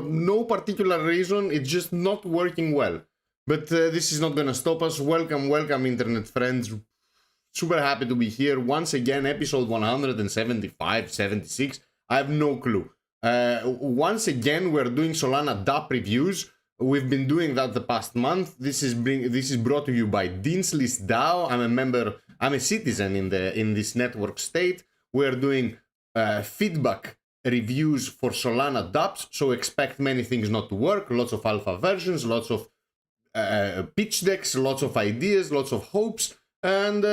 no particular reason. It's just not working well. But this is not gonna stop us. Welcome, welcome, internet friends. Super happy to be here once again. Episode 175, 76. I have no clue. Once again, we're doing Solana dApp reviews. We've been doing that the past month. This is brought to you by List DAO. I'm a member. I'm a citizen in this network state. We're doing feedback reviews for Solana dApps. So expect many things not to work. Lots of alpha versions. Lots of pitch decks. Lots of ideas. Lots of hopes. And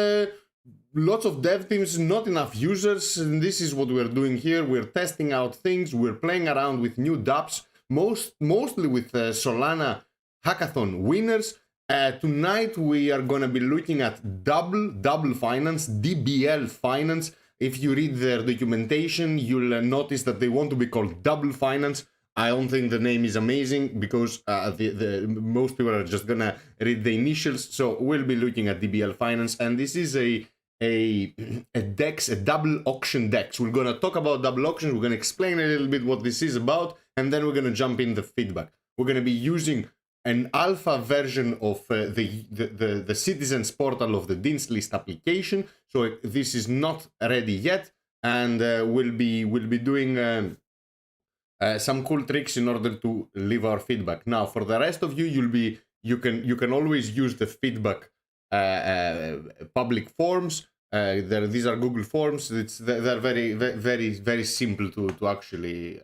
lots of dev teams, not enough users. And this is what we're doing here. We're testing out things. We're playing around with new dApps, mostly with Solana hackathon winners. Tonight we are going to be looking at double finance, DBL finance. If you read their documentation, you'll notice that they want to be called double finance. I don't think the name is amazing because most people are just gonna read the initials. So we'll be looking at DBL Finance, and this is a DEX, a double auction DEX. We're gonna talk about double auctions. We're gonna explain a little bit what this is about, and then we're gonna jump in the feedback. We're gonna be using an alpha version of the citizens portal of the List application. So this is not ready yet, and we'll be doing some cool tricks in order to leave our feedback. Now, for the rest of you, you can always use the feedback public forms. These are Google Forms. They're very simple to actually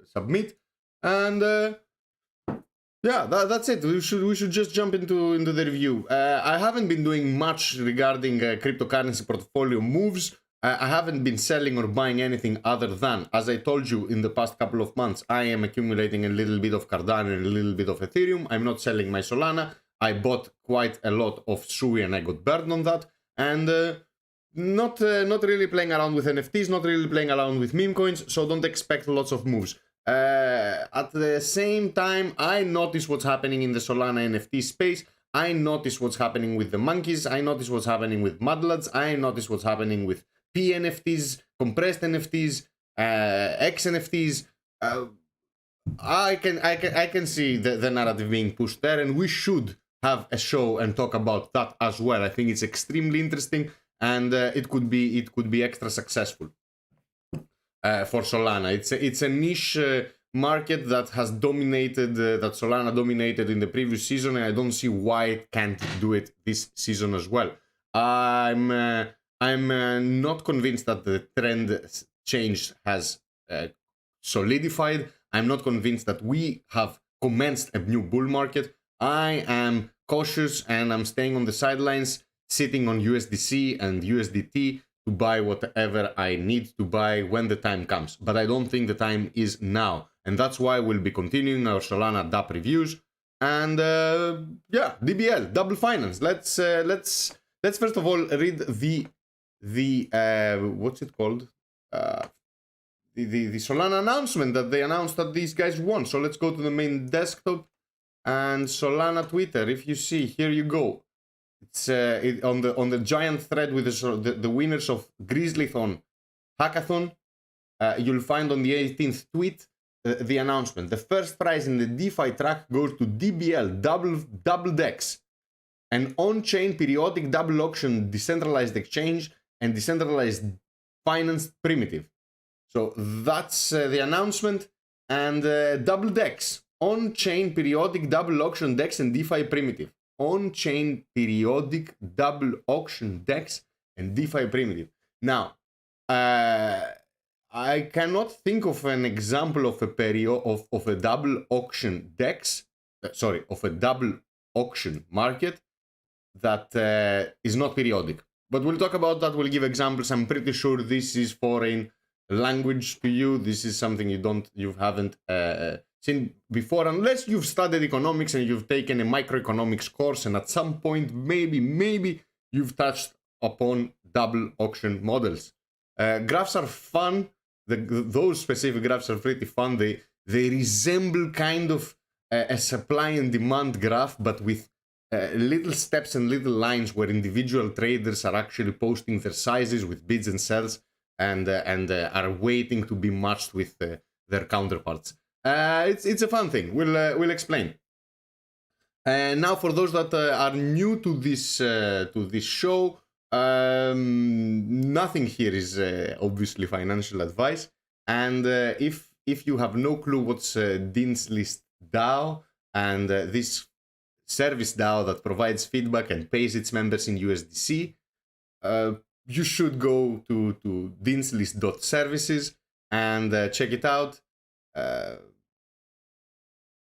submit. And yeah, that's it. We should just jump into the review. I haven't been doing much regarding cryptocurrency portfolio moves. I haven't been selling or buying anything other than, as I told you in the past couple of months, I am accumulating a little bit of Cardano and a little bit of Ethereum. I'm not selling my Solana. I bought quite a lot of Sui and I got burned on that. And not really playing around with NFTs, not really playing around with meme coins, so don't expect lots of moves. At the same time, I notice what's happening in the Solana NFT space. I notice what's happening with the monkeys. I notice what's happening with Mudlads. I notice what's happening with PNFTs, compressed NFTs, XNFTs. I can see the narrative being pushed there, and we should have a show and talk about that as well. I think it's extremely interesting, and it could be extra successful for Solana. It's a niche market that has dominated, that Solana dominated in the previous season, and I don't see why it can't do it this season as well. I'm not convinced that the trend change has solidified. I'm not convinced that we have commenced a new bull market. I am cautious and I'm staying on the sidelines, sitting on USDC and USDT to buy whatever I need to buy when the time comes. But I don't think the time is now. And that's why we'll be continuing our Solana dApp reviews. And yeah, DBL, double finance. Let's first of all read the what's it called? The Solana announcement that they announced that these guys won. So let's go to the main desktop and Solana Twitter. If you see, here you go. It's on the giant thread with the winners of Grizzlython Hackathon. You'll find on the 18th tweet the announcement. The first prize in the DeFi track goes to DBL double DEX, an on-chain periodic double auction decentralized exchange and decentralized finance primitive. So that's the announcement. And double DEX, on-chain periodic double auction DEX and DeFi primitive. On-chain periodic double auction DEX and DeFi primitive. Now, I cannot think of an example of a double auction DEX, of a double auction market that is not periodic. But we'll talk about that. We'll give examples. I'm pretty sure this is foreign language to you. This is something you haven't seen before, unless you've studied economics and you've taken a microeconomics course, and at some point maybe you've touched upon double auction models. Graphs are fun. Those specific graphs are pretty fun. They resemble kind of a supply and demand graph, but with little steps and little lines where individual traders are actually posting their sizes with bids and sells, and are waiting to be matched with their counterparts. It's a fun thing. We'll explain. Now, for those that are new to this show, nothing here is obviously financial advice. And if you have no clue what's Dean's List DAO and this service DAO that provides feedback and pays its members in USDC, you should go to deanslist.services and check it out.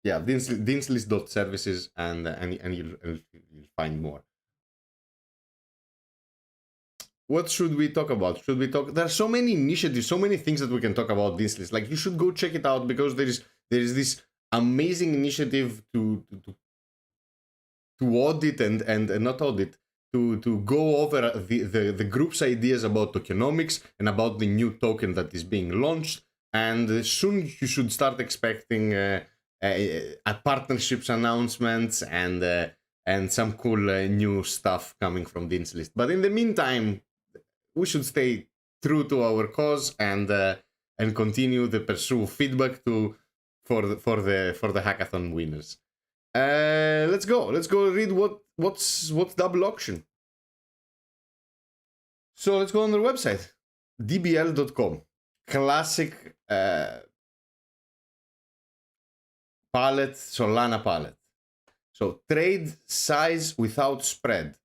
Yeah, deanslist.services and you'll find more. What should we talk about? There are so many initiatives, so many things that we can talk about Dean's List. Like, you should go check it out because there is this amazing initiative to audit and not audit, to go over the group's ideas about tokenomics and about the new token that is being launched. And soon you should start expecting partnerships announcements and some cool new stuff coming from Dean's List. But in the meantime, we should stay true to our cause and continue the pursuit of feedback for the hackathon winners. Let's go read what's double auction. So let's go on their website, dbl.com. Classic palette, Solana palette. So trade size without spread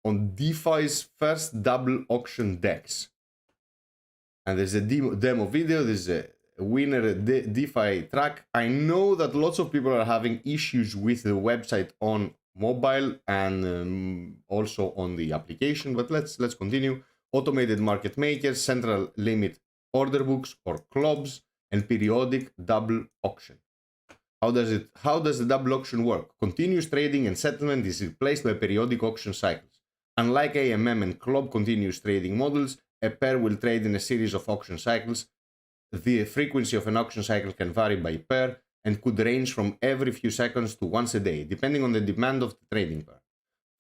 on DeFi's first double auction DEX. And there's a demo video, there's a winner DeFi track. I know that lots of people are having issues with the website on mobile and also on the application, but let's continue. Automated market makers, central limit order books or clubs, and periodic double auction. How does the double auction work? Continuous trading and settlement is replaced by periodic auction cycles. Unlike AMM and club continuous trading models, a pair will trade in a series of auction cycles. The frequency of an auction cycle can vary by pair and could range from every few seconds to once a day, depending on the demand of the trading pair.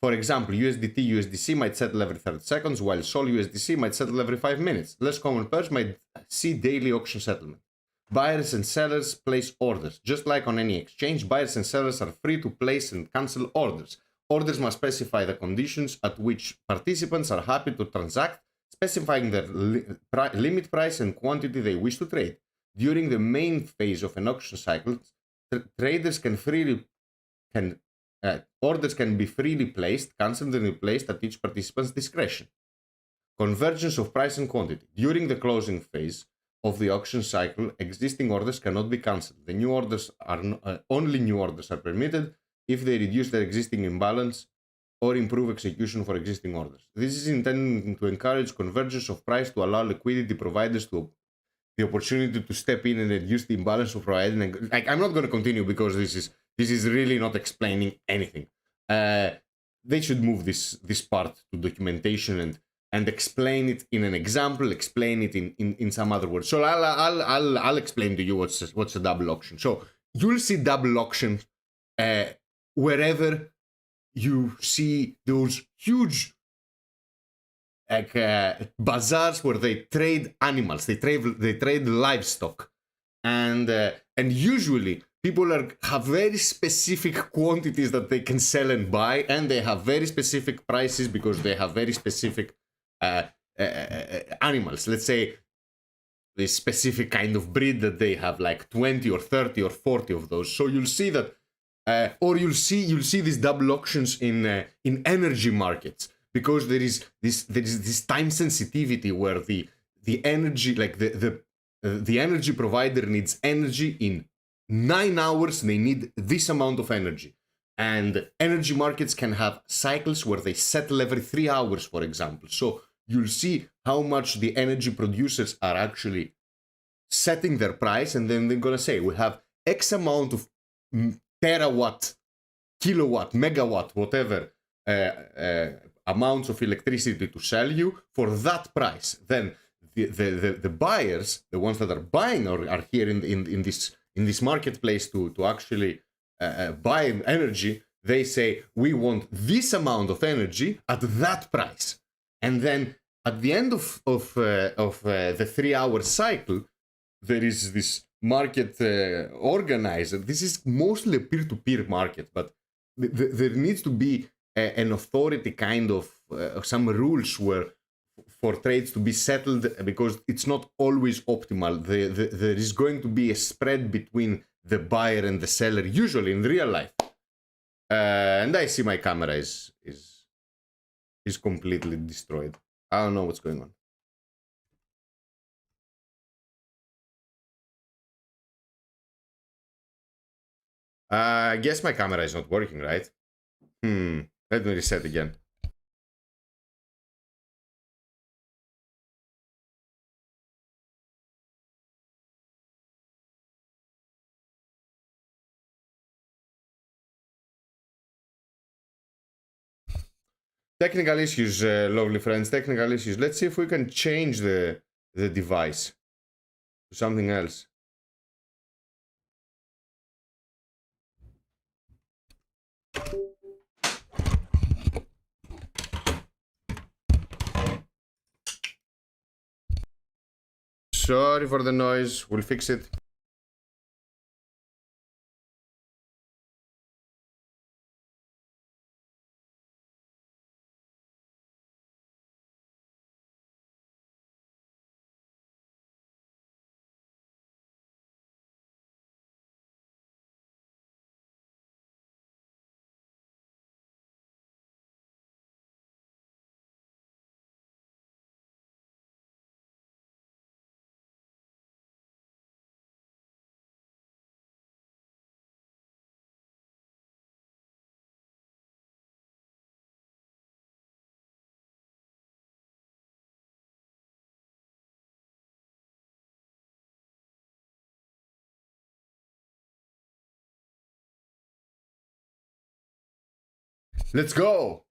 For example, USDT/USDC might settle every 30 seconds, while Sol USDC might settle every 5 minutes. Less common pairs might see daily auction settlement. Buyers and sellers place orders. Just like on any exchange, buyers and sellers are free to place and cancel orders. Orders must specify the conditions at which participants are happy to transact, specifying the limit price and quantity they wish to trade. During the main phase of an auction cycle, traders orders can be freely placed, cancelled and replaced at each participant's discretion. Convergence of price and quantity. During the closing phase of the auction cycle, existing orders cannot be cancelled. The new orders only new orders are permitted if they reduce their existing imbalance or improve execution for existing orders. This is intended to encourage convergence of price to allow liquidity providers to the opportunity to step in and reduce the imbalance of providing. I'm not going to continue because this is really not explaining anything. They should move this part to documentation and explain it in an example, explain it in some other words. So I'll explain to you what's a double auction. So you'll see double auction wherever you see those huge bazaars where they trade animals, they trade livestock, and usually people have very specific quantities that they can sell and buy, and they have very specific prices because they have very specific animals. Let's say this specific kind of breed that they have, like 20 or 30 or 40 of those. So you'll see that, or you'll see these double auctions in energy markets, because there is this time sensitivity where the energy, like the energy provider needs energy in 9 hours. They need this amount of energy, and energy markets can have cycles where they settle every 3 hours, for example. So you'll see how much the energy producers are actually setting their price, and then they're gonna say we have X amount of terawatt, kilowatt, megawatt, whatever amounts of electricity to sell you for that price. Then the buyers, the ones that are buying or are here in this marketplace to actually buy energy, they say we want this amount of energy at that price. And then at the end of the 3 hour cycle, there is this market organizer. This is mostly a peer-to-peer market, but there needs to be an authority kind of some rules where for trades to be settled, because it's not always optimal. There is going to be a spread between the buyer and the seller, usually in real life. And I see my camera is completely destroyed. I don't know what's going on. I guess my camera is not working, right? Let me reset again. Technical issues, lovely friends. Technical issues. Let's see if we can change the device to something else. Sorry for the noise. We'll fix it. Let's go.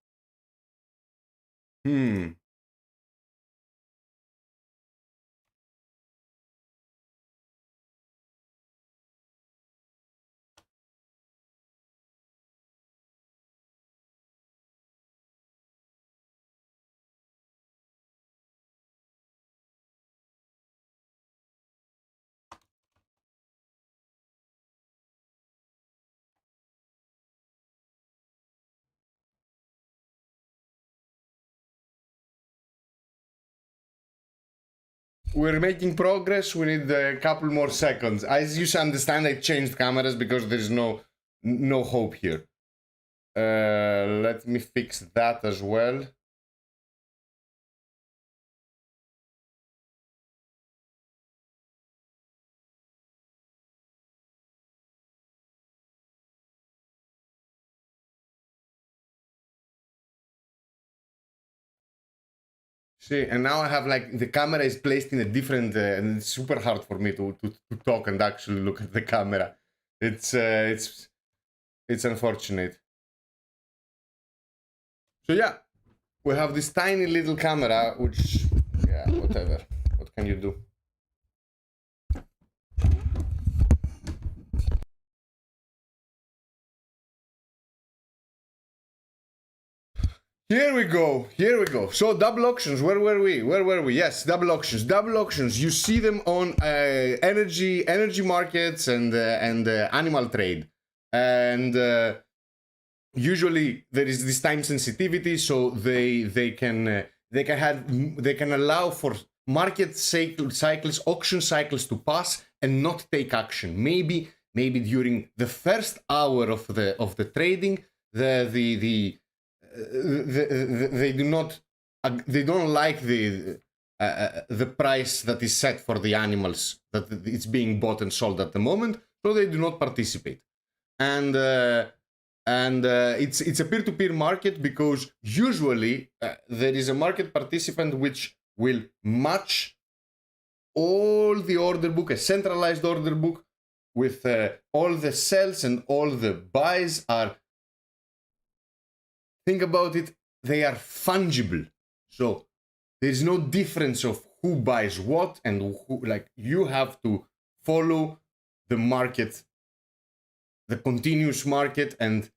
We're making progress. We need a couple more seconds. As you understand, I changed cameras because there's no hope here. Let me fix that as well. See, and now I have like the camera is placed in a different, and it's super hard for me to talk and actually look at the camera. It's unfortunate. So yeah, we have this tiny little camera, which, yeah, whatever. What can you do? Here we go. So double auctions, where were we? Yes, double auctions. You see them on energy markets and animal trade. And usually there is this time sensitivity, so they can allow for market cycles, auction cycles to pass and not take action. Maybe during the first hour of the trading, they don't like the price that is set for the animals that it's being bought and sold at the moment, so they do not participate. And it's a peer-to-peer market, because usually there is a market participant which will match all the order book, a centralized order book, with all the sells and all the buys are, think about it, they are fungible. So there's no difference of who buys what and who, like, you have to follow the market, the continuous market, and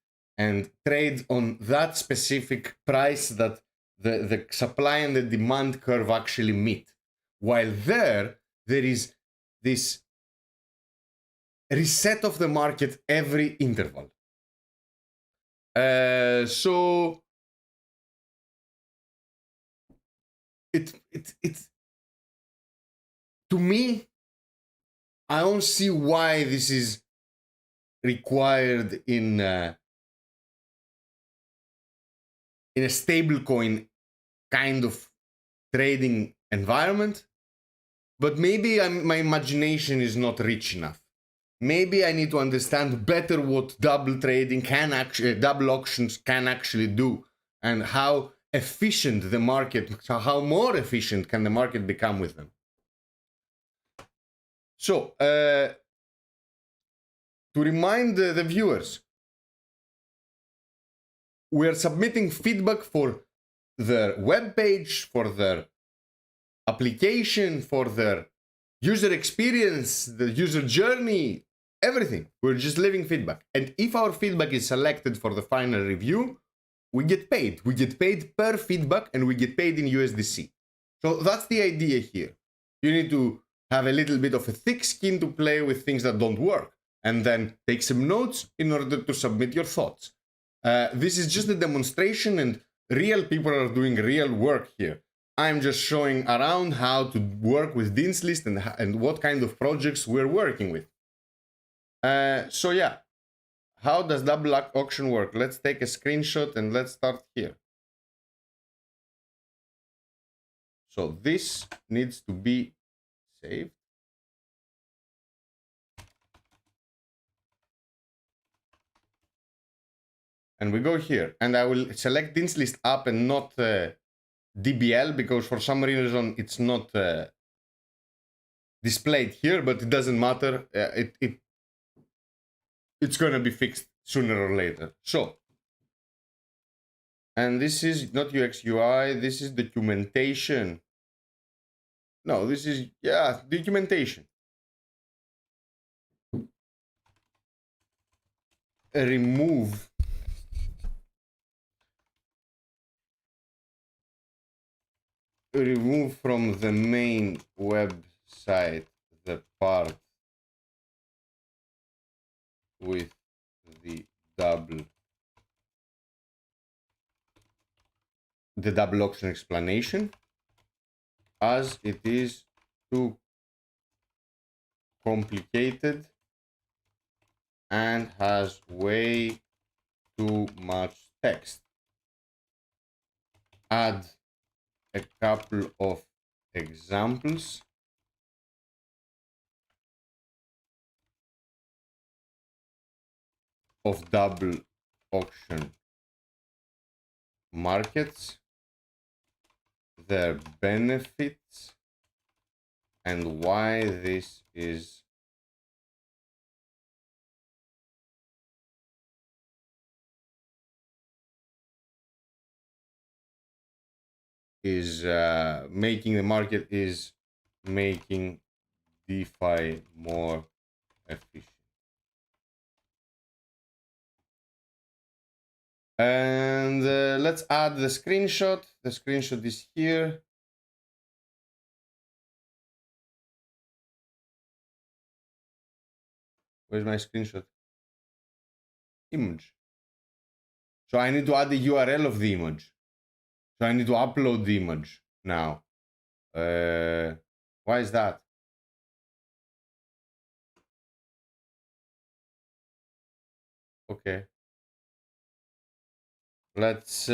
trade on that specific price that the supply and the demand curve actually meet. While there is this reset of the market every interval. So it to me, I don't see why this is required in a stablecoin kind of trading environment. But maybe my imagination is not rich enough. Maybe I need to understand better what double trading can actually, double auctions can actually do, and how efficient the market, how more efficient can the market become with them. So, to remind the viewers, we are submitting feedback for their web page, for their application, for their user experience, the user journey, everything. We're just leaving feedback. And if our feedback is selected for the final review, we get paid. We get paid per feedback and we get paid in USDC. So that's the idea here. You need to have a little bit of a thick skin to play with things that don't work, and then take some notes in order to submit your thoughts. This is just a demonstration, and real people are doing real work here. I'm just showing around how to work with Dean's List and what kind of projects we're working with. So yeah, how does double auction work? Let's take a screenshot and let's start here. So this needs to be saved. And we go here, and I will select Dean's List app and not DBL, because for some reason it's not displayed here, but it doesn't matter. It's gonna be fixed sooner or later. So, and this is not UX UI, this is documentation. No, this is, yeah, documentation. Remove from the main website the part with the double auction explanation, as it is too complicated and has way too much text. Add a couple of examples of double auction markets, their benefits, and why this is making the market is making DeFi more efficient. And let's add the screenshot. The screenshot is here. Where's my screenshot? Image. So I need to add the URL of the image. So I need to upload the image now. Why is that? Okay. Let's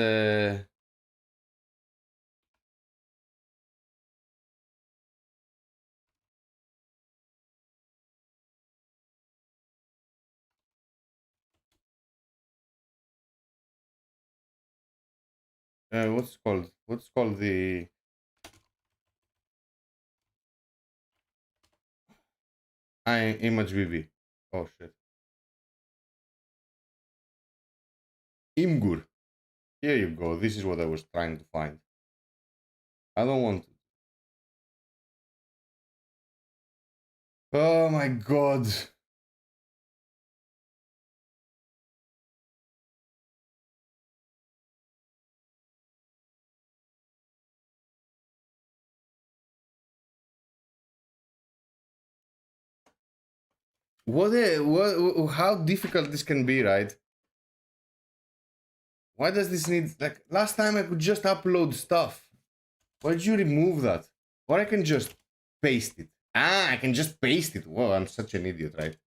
what's called the image BB. Oh shit. Imgur. Here you go. This is what I was trying to find. I don't want to. Oh my god. How difficult this can be, right? Why does this need, like, last time I could just upload stuff. Why did you remove that? Or I can just paste it. I can just paste it. Whoa, I'm such an idiot, right?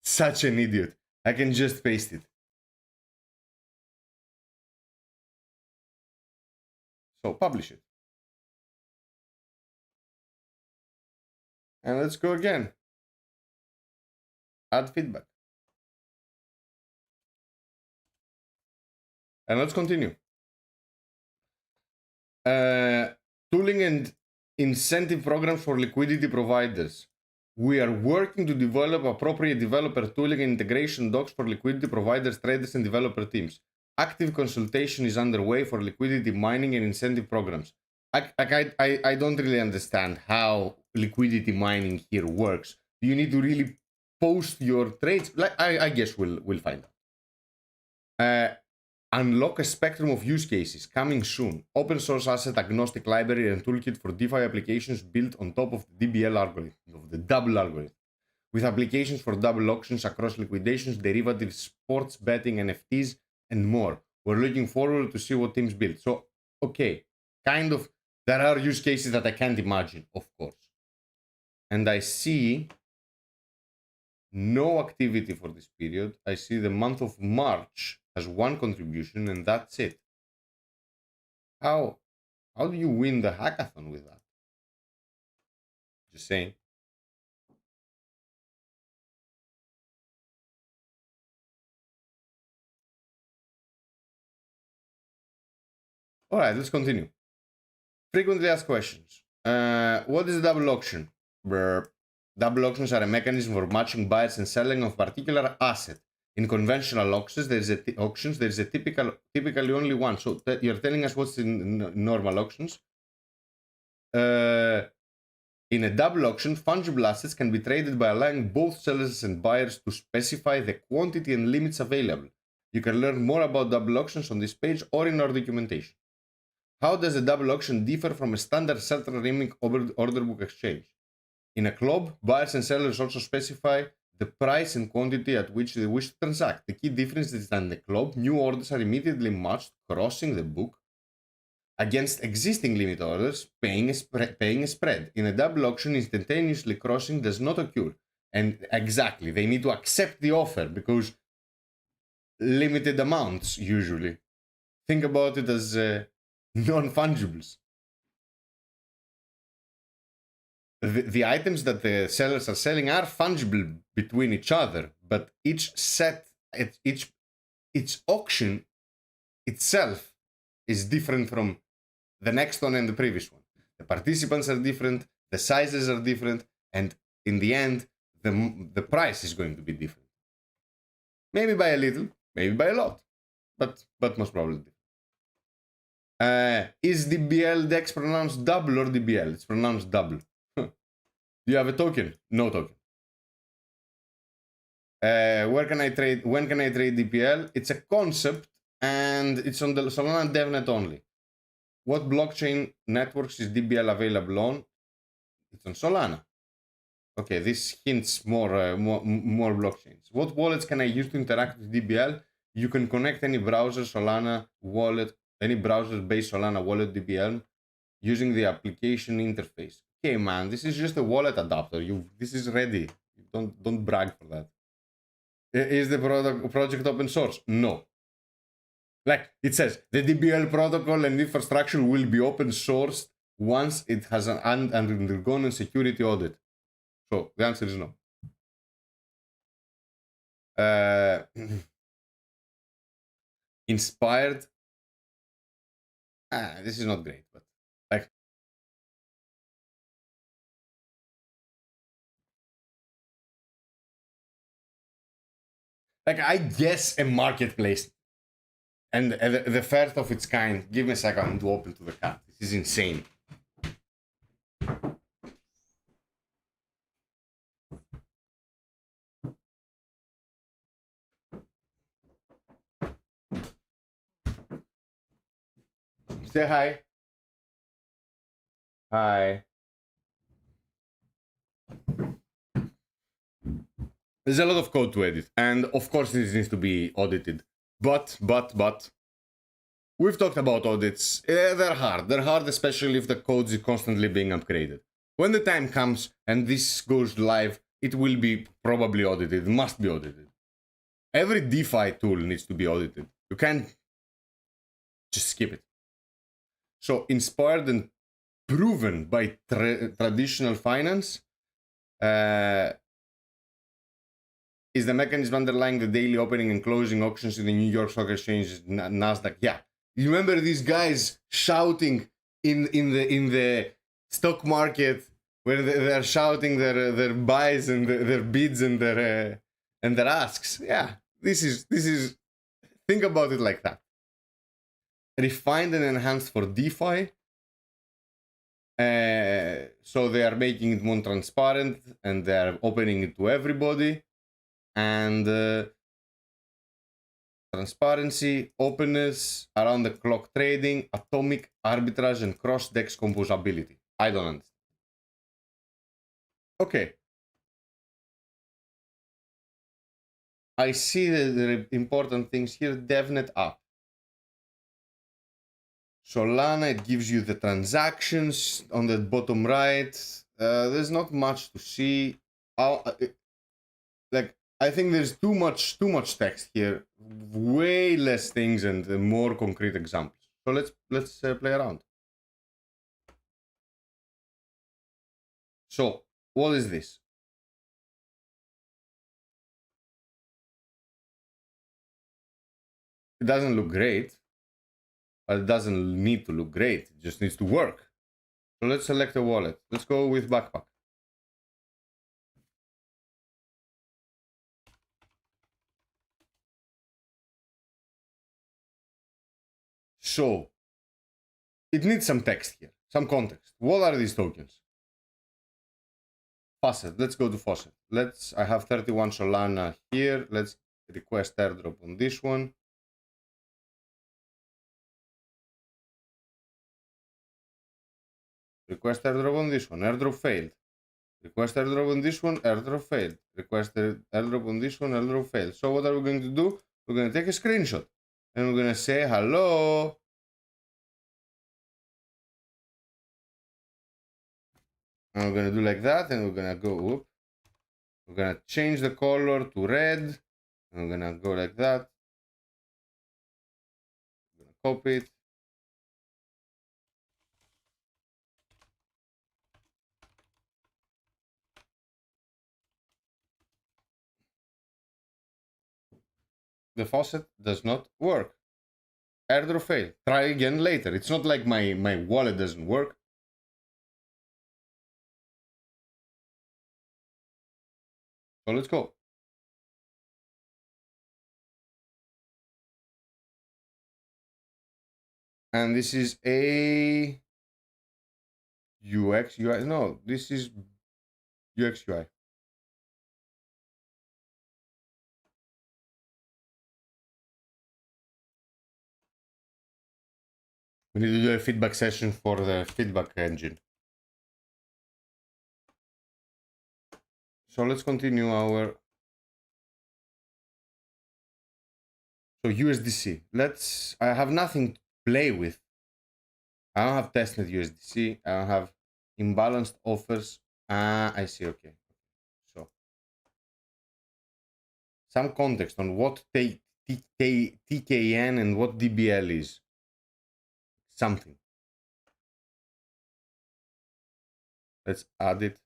Such an idiot. I can just paste it. So publish it. And let's go again. Add feedback. And let's continue. Tooling and incentive programs for liquidity providers. We are working to develop appropriate developer tooling and integration docs for liquidity providers, traders, and developer teams. Active consultation is underway for liquidity mining and incentive programs. I don't really understand how liquidity mining here works. Do you need to really post your trades? Like, I guess we'll find out. Unlock a spectrum of use cases coming soon. Open source asset agnostic library and toolkit for DeFi applications built on top of the DBL algorithm, of the double algorithm, with applications for double auctions across liquidations, derivatives, sports betting, NFTs, and more. We're looking forward to see what teams build. So, okay, kind of, there are use cases that I can't imagine, of course. And I see no activity for this period. I see the month of March has one contribution, and that's it. How do you win the hackathon with that? Just saying. All right, let's continue. Frequently asked questions. What is a double auction? Double auctions are a mechanism for matching buyers and selling of particular asset. In conventional auctions, there is a typically only one. So you're telling us what's in normal auctions. In a double auction, fungible assets can be traded by allowing both sellers and buyers to specify the quantity and limits available. You can learn more about double auctions on this page or in our documentation. How does a double auction differ from a standard central limit order book exchange? In a club, buyers and sellers also specify the price and quantity at which they wish to transact. The key difference is that in the club, new orders are immediately matched, crossing the book against existing limit orders, paying a spread. In a double auction, instantaneously crossing does not occur. And exactly, they need to accept the offer because limited amounts usually. Think about it as non-fungibles. The items that the sellers are selling are fungible between each other, but each auction itself is different from the next one and the previous one. The participants are different, the sizes are different, and in the end, the price is going to be different. Maybe by a little, maybe by a lot, but most probably different. Is DBL DEX pronounced double or DBL? It's pronounced double. Do you have a token? No token. When can I trade DBL? It's a concept and it's on the Solana DevNet only. What blockchain networks is DBL available on? It's on Solana. Okay, this hints more blockchains. What wallets can I use to interact with DBL? You can connect any browser Solana wallet, any browser-based Solana wallet DBL using the application interface. Okay, man, this is just a wallet adapter. This is ready. Don't brag for that. Is the project open source? No. Like it says, the DBL protocol and infrastructure will be open sourced once it has undergone a security audit. So the answer is no. Inspired. This is not great, but like I guess a marketplace and the first of its kind. Give me a second to open to the cat. This is insane. Say hi. Hi. There's a lot of code to edit, and of course this needs to be audited. But we've talked about audits. They're hard. They're hard, especially if the code is constantly being upgraded. When the time comes and this goes live, it will be probably audited. It must be audited. Every DeFi tool needs to be audited. You can't just skip it. So, inspired and proven by traditional finance, is the mechanism underlying the daily opening and closing auctions in the New York Stock Exchange, Nasdaq. Yeah, you remember these guys shouting in the stock market where they're shouting their buys and their bids and their asks. Yeah, this is think about it like that. Refined and enhanced for DeFi. So they are making it more transparent and they are opening it to everybody. And transparency, openness, around the clock trading, atomic arbitrage, and cross DEX composability. I don't understand. Okay. I see the important things here. DevNet app. Solana, it gives you the transactions on the bottom right. There's not much to see. I think there's too much text here. Way less things and more concrete examples. So let's play around. So what is this? It doesn't look great, but it doesn't need to look great. It just needs to work. So let's select a wallet. Let's go with backpack. So it needs some text here, some context. What are these tokens? Faucet. Let's go to Faucet. I have 31 Solana here. Let's request airdrop on this one. Request airdrop on this one. Airdrop failed. Request airdrop on this one. Airdrop failed. Request airdrop on this one. Airdrop failed. So what are we going to do? We're going to take a screenshot. And we're going to say, hello. And we're going to do like that. And we're going to go, whoop. We're going to change the color to red. And we're going to go like that. We're going to copy it. The faucet does not work. Airdrop failed. Try again later. It's not like my wallet doesn't work. So let's go. And this is a UX UI. No, this is UX UI. We need to do a feedback session for the feedback engine. So let's continue our. So USDC. I have nothing to play with. I don't have testnet USDC. I don't have imbalanced offers. I see. Okay. So some context on what TKN and what DBL is. Something. Let's add it.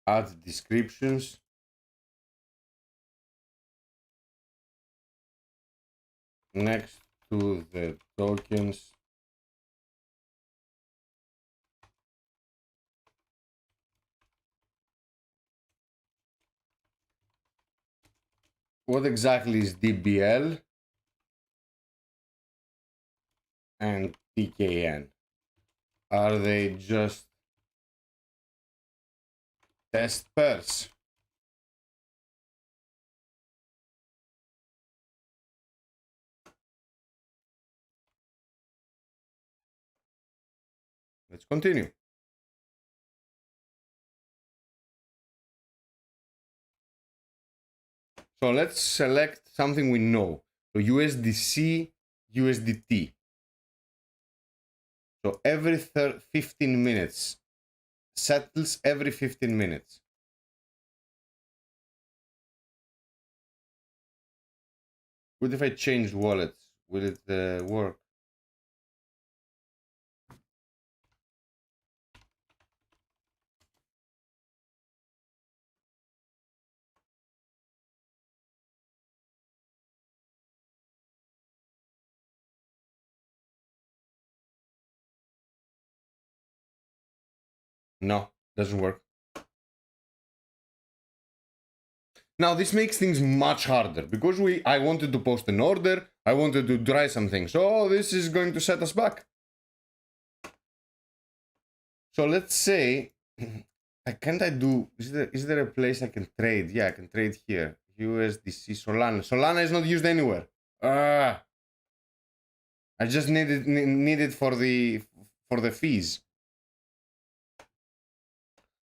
Add descriptions. Next to the tokens. what exactly is DBL and TKN? Are they just test pairs? Let's continue. So let's select something we know. So USDC, USDT. So every 15 minutes. Settles every 15 minutes. What if I change wallets? Will it work? No, doesn't work. Now this makes things much harder because I wanted to post an order, I wanted to try something. So this is going to set us back. So let's say, can't I do, is there a place I can trade? Yeah, I can trade here. USDC Solana. Solana is not used anywhere. I just need it for the fees.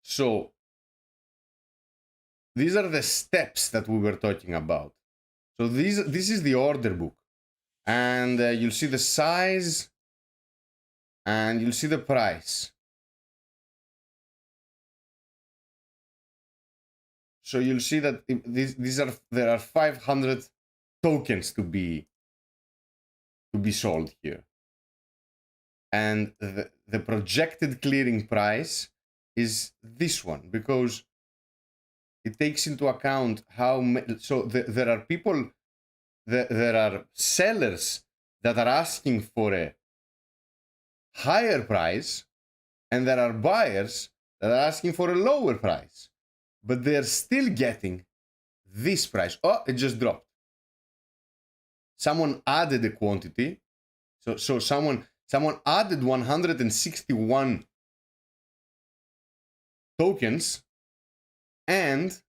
So these are the steps that we were talking about. So this is the order book, and you'll see the size, and you'll see the price. So you'll see that there are 500 tokens to be sold here, and the projected clearing price is this one because it takes into account how so there are people, there are sellers that are asking for a higher price, and there are buyers that are asking for a lower price, but they're still getting this price. Oh, it just dropped. Someone added a quantity, so someone added 161 tokens and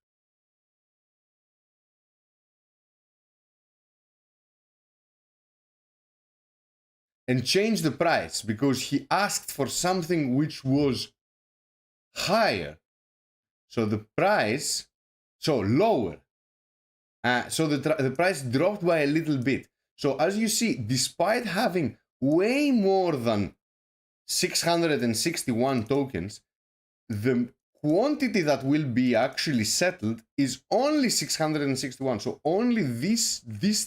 changed the price because he asked for something which was higher. So the price, so lower. So the price dropped by a little bit. So as you see, despite having way more than 661 tokens, the quantity that will be actually settled is only 661. So only this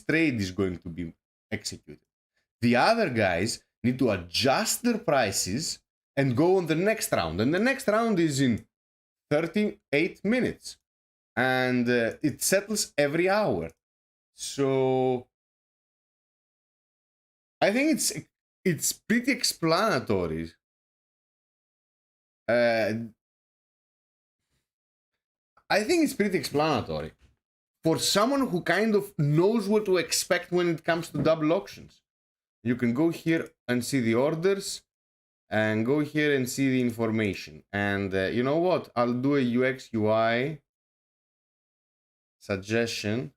trade is going to be executed. The other guys need to adjust their prices and go on the next round. And the next round is in 38 minutes. And it settles every hour. So I think it's pretty explanatory. I think it's pretty explanatory for someone who kind of knows what to expect when it comes to double auctions. You can go here and see the orders and go here and see the information. And you know what? I'll do a UX UI suggestion,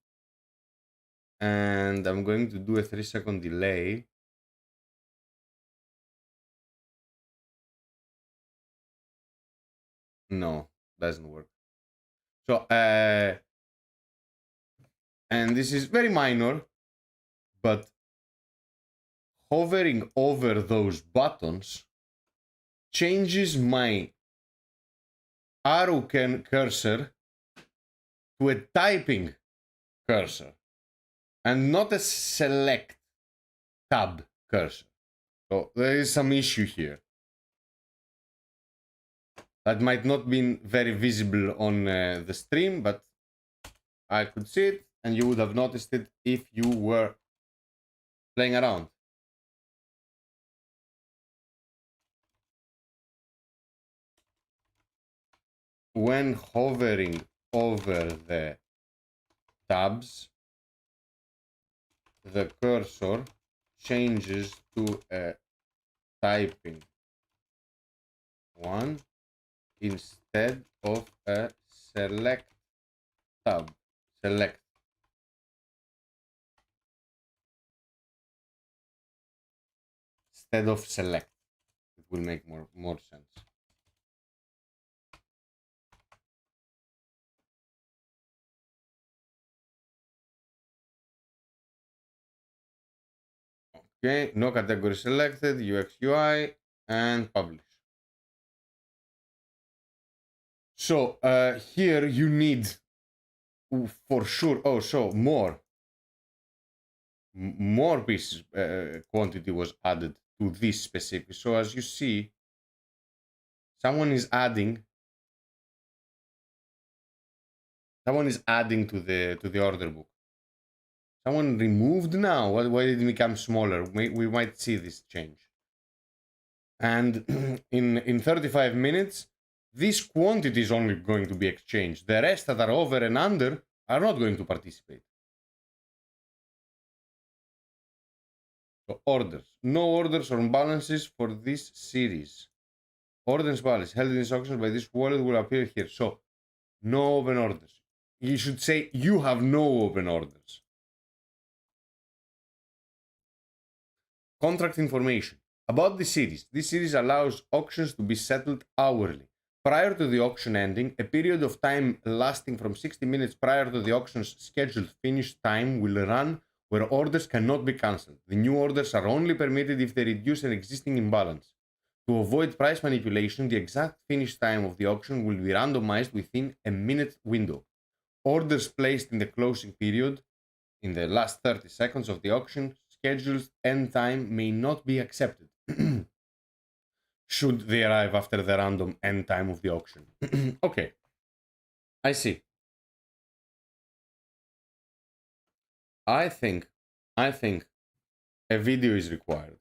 and I'm going to do a 3-second delay. No, doesn't work. So, and this is very minor, but hovering over those buttons changes my arrow cursor to a typing cursor and not a select tab cursor. So there is some issue here that might not be very visible on the stream, but I could see it and you would have noticed it if you were playing around. When hovering over the tabs, the cursor changes to a typing one instead of a select tab. Select. Instead of select. It will make more sense. Okay, no category selected, UX UI, and publish. So here you need for sure. Oh, so more pieces quantity was added to this specific. So as you see, someone is adding to the order book. Someone removed now. Why did it become smaller? We might see this change. And in 35 minutes, this quantity is only going to be exchanged. The rest that are over and under are not going to participate. So orders. No orders or balances for this series. Orders balance held in this auction by this wallet will appear here. So no open orders. You should say you have no open orders. Contract information. About the series. This series allows auctions to be settled hourly. Prior to the auction ending, a period of time lasting from 60 minutes prior to the auction's scheduled finish time will run where orders cannot be cancelled. The new orders are only permitted if they reduce an existing imbalance. To avoid price manipulation, the exact finish time of the auction will be randomized within a minute window. Orders placed in the closing period, in the last 30 seconds of the auction, scheduled end time may not be accepted. Should they arrive after the random end time of the auction. Okay, I see. I think a video is required.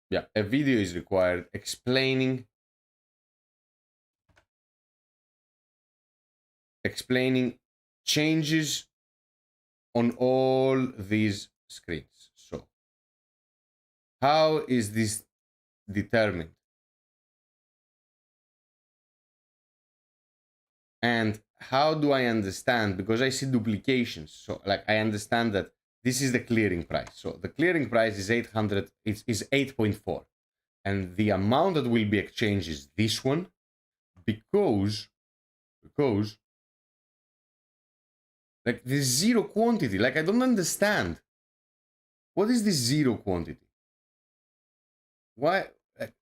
Yeah, a video is required explaining changes on all these screens. So, how is this determined? And how do I understand? Because I see duplications. So, like, I understand that this is the clearing price. So, the clearing price is 800. Is 8.4, and the amount that will be exchanged is this one, because like the zero quantity. Like, I don't understand. What is this zero quantity? Why? Like,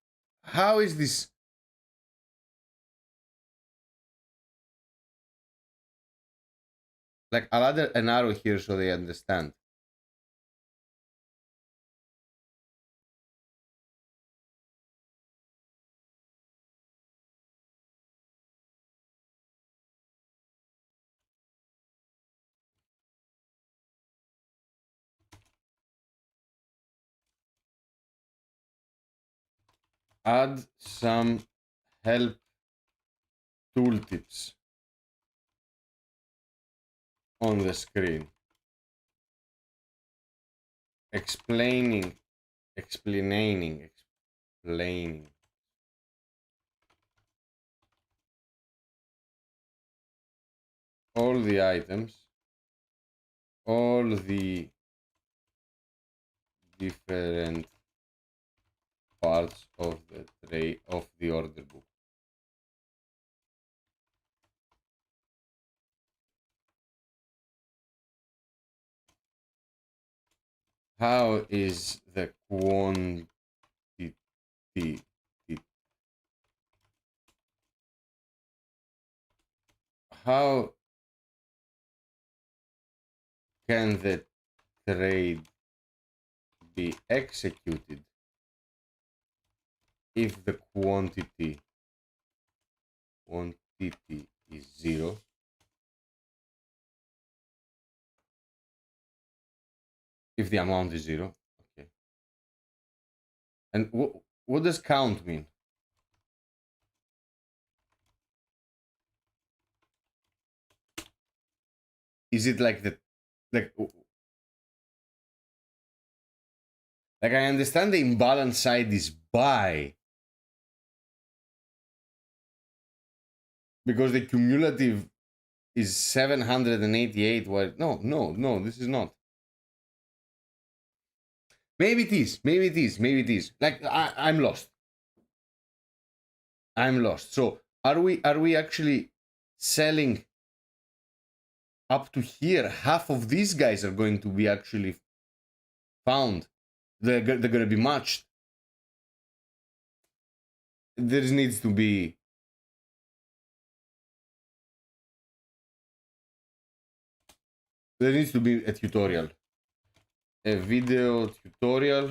how is this? Like, I'll add an arrow here so they understand. Add some help tooltips on the screen. Explaining all the items, all the different parts of the tray of the order book. How is the quantity? How can the trade be executed if the quantity is 0? If the amount is 0, okay. And what does count mean? Is it like like I understand the imbalance side is buy because the cumulative is 788. What? No, this is not. Maybe it is. Maybe it is. Maybe it is. Like I'm lost. I'm lost. So are we actually selling up to here? Half of these guys are going to be actually found. They're going to be matched. There needs to be a tutorial, a video tutorial.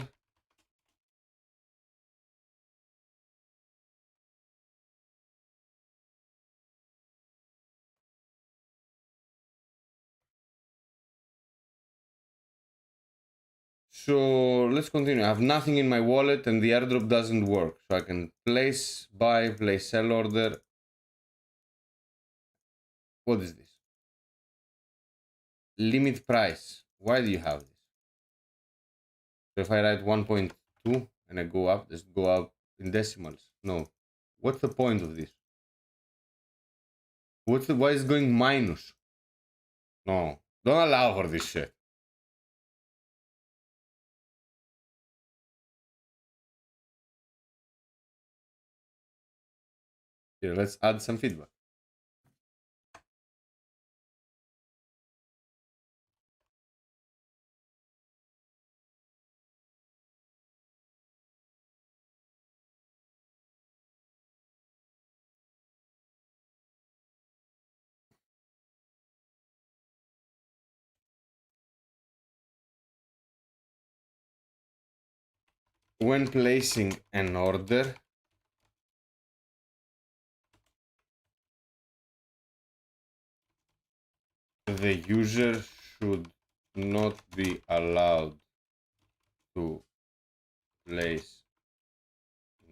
So let's continue. I have nothing in my wallet and the airdrop doesn't work. So I can place buy, place sell order. What is this? Limit price. Why do you have this? So if I write 1.2 and I go up, does it go up in decimals? No. What's the point of this? Why is it going minus? No. Don't allow for this shit. Here, let's add some feedback. When placing an order, the user should not be allowed to place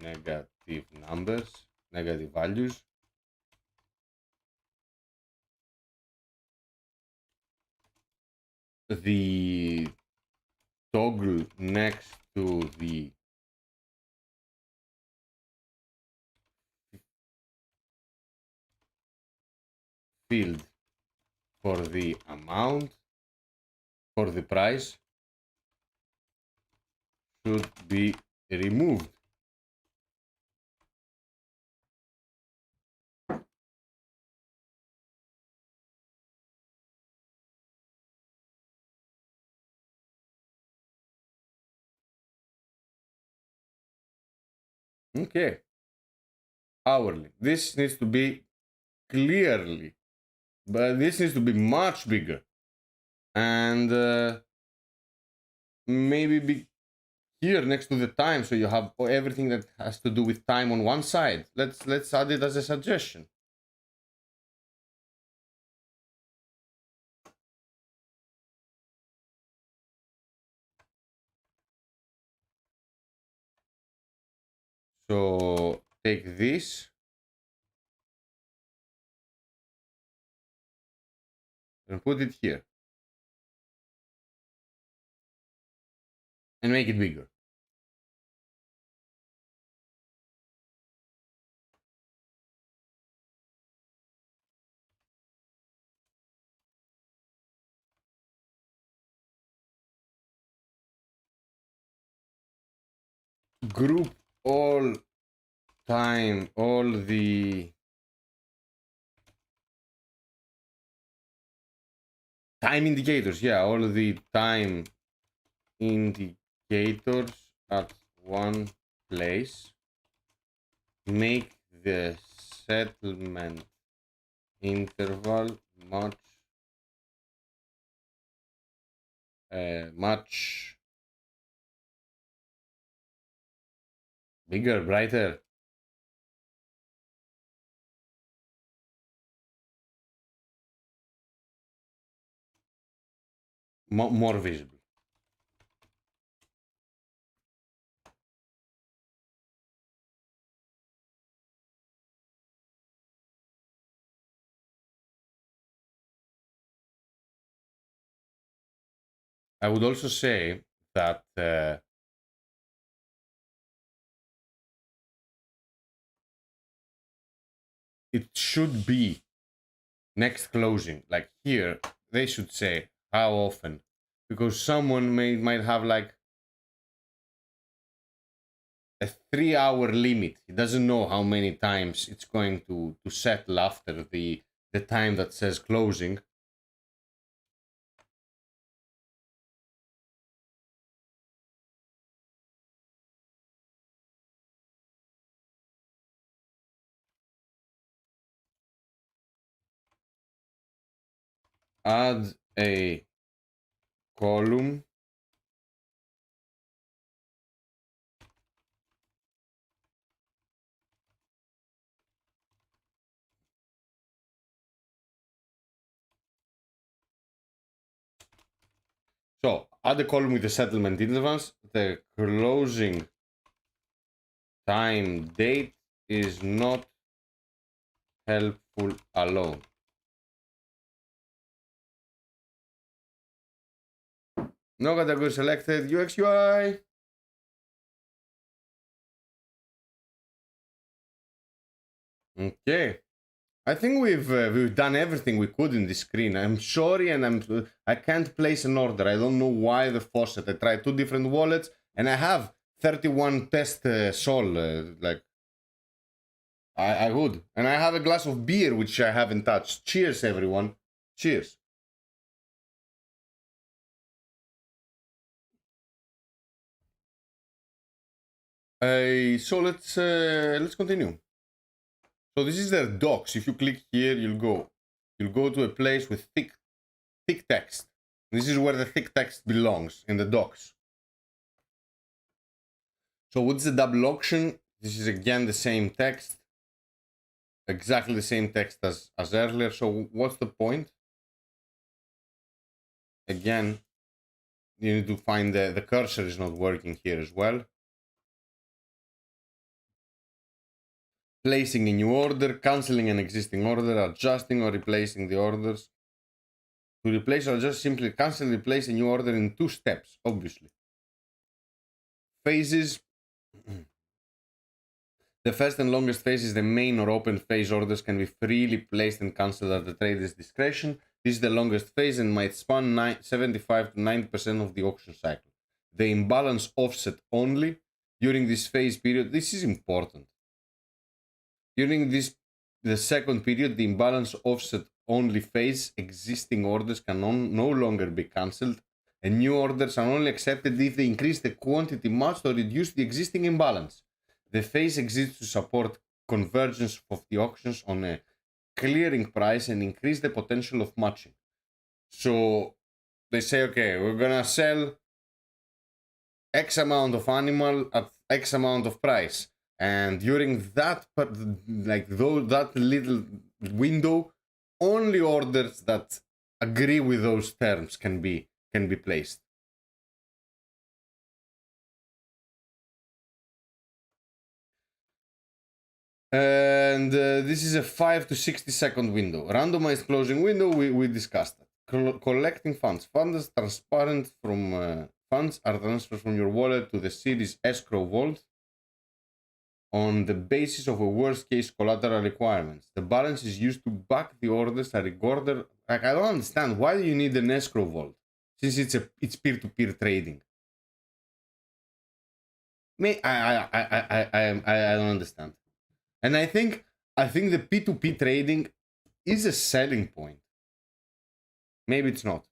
negative numbers, negative values. The toggle next to the field for the amount, for the price, should be removed. Okay. Hourly. This needs to be clearly, but this needs to be much bigger. And maybe be here next to the time, so you have everything that has to do with time on one side. Let's add it as a suggestion. So take this and put it here and make it bigger. Group all the time indicators. Yeah, all the time indicators at one place. Make the settlement interval much bigger, brighter. More visible. I would also say that it should be next closing. Like here, they should say how often, because someone might have like a 3 hour limit. He doesn't know how many times it's going to settle after the time that says closing. Add a column so add a column with the settlement intervals. The closing time date is not helpful alone. No category selected, UX UI. Okay. I think we've done everything we could in this screen. I'm sorry, and I can't place an order. I don't know why the faucet. I tried 2 different wallets, and I have 31 test sol. Like I would, and I have a glass of beer which I haven't touched. Cheers, everyone. Cheers. So let's continue. So this is their docs. If you click here, you'll go to a place with thick text. This is where the thick text belongs, in the docs. So what's the double auction? This is again the same text, exactly the same text as earlier. So what's the point? Again, you need to find the cursor is not working here as well. Placing a new order, canceling an existing order, adjusting or replacing the orders. To replace or just simply cancel, replace a new order in 2 steps, obviously. Phases. The first and longest phase is the main or open phase. Orders can be freely placed and cancelled at the trader's discretion. This is the longest phase and might span 75 to 90% of the auction cycle. The imbalance offset only during this phase period. This is important. During the second period, the imbalance offset only phase, existing orders can no longer be cancelled, and new orders are only accepted if they increase the quantity matched or reduce the existing imbalance. The phase exists to support convergence of the auctions on a clearing price and increase the potential of matching. So they say, okay, we're gonna sell X amount of animal at X amount of price. And during that that little window, only orders that agree with those terms can be placed. And this is a 5 to 60-second window. Randomized closing window, we discussed that. Collecting funds. Funds transparent from funds are transferred from your wallet to the city's escrow vault on the basis of a worst case collateral requirements. The balance is used to back the orders that order. Like, I don't understand, why do you need an escrow vault since it's peer-to-peer trading? I don't understand. And I think the P2P trading is a selling point. Maybe it's not.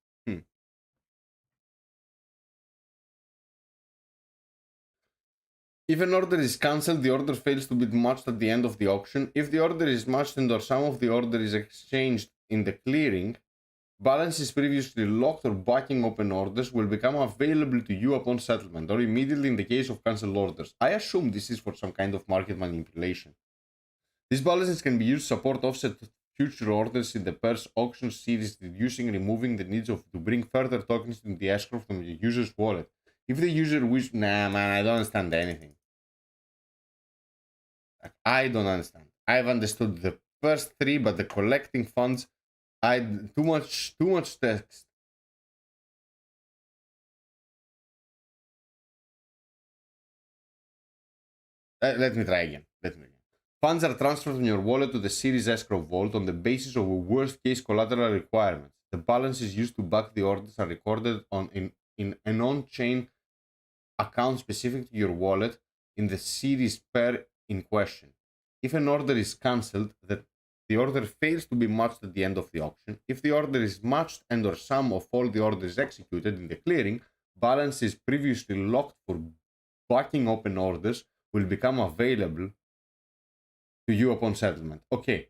If an order is cancelled, the order fails to be matched at the end of the auction. If the order is matched and or some of the order is exchanged in the clearing, balances previously locked or backing open orders will become available to you upon settlement or immediately in the case of cancelled orders. I assume this is for some kind of market manipulation. These balances can be used to support offset future orders in the pairs auction series, reducing removing the needs to bring further tokens into the escrow from the user's wallet. If the user wish, nah man, I don't understand anything. I don't understand. I've understood the first 3, but the collecting funds, too much text. Let me try again. Funds are transferred from your wallet to the Series escrow vault on the basis of a worst-case collateral requirement. The balances used to back the orders are recorded in an on-chain account specific to your wallet in the Series pair in question. If an order is cancelled, the order fails to be matched at the end of the auction. If the order is matched and or sum of all the orders executed in the clearing, balances previously locked for backing open orders will become available to you upon settlement. Okay,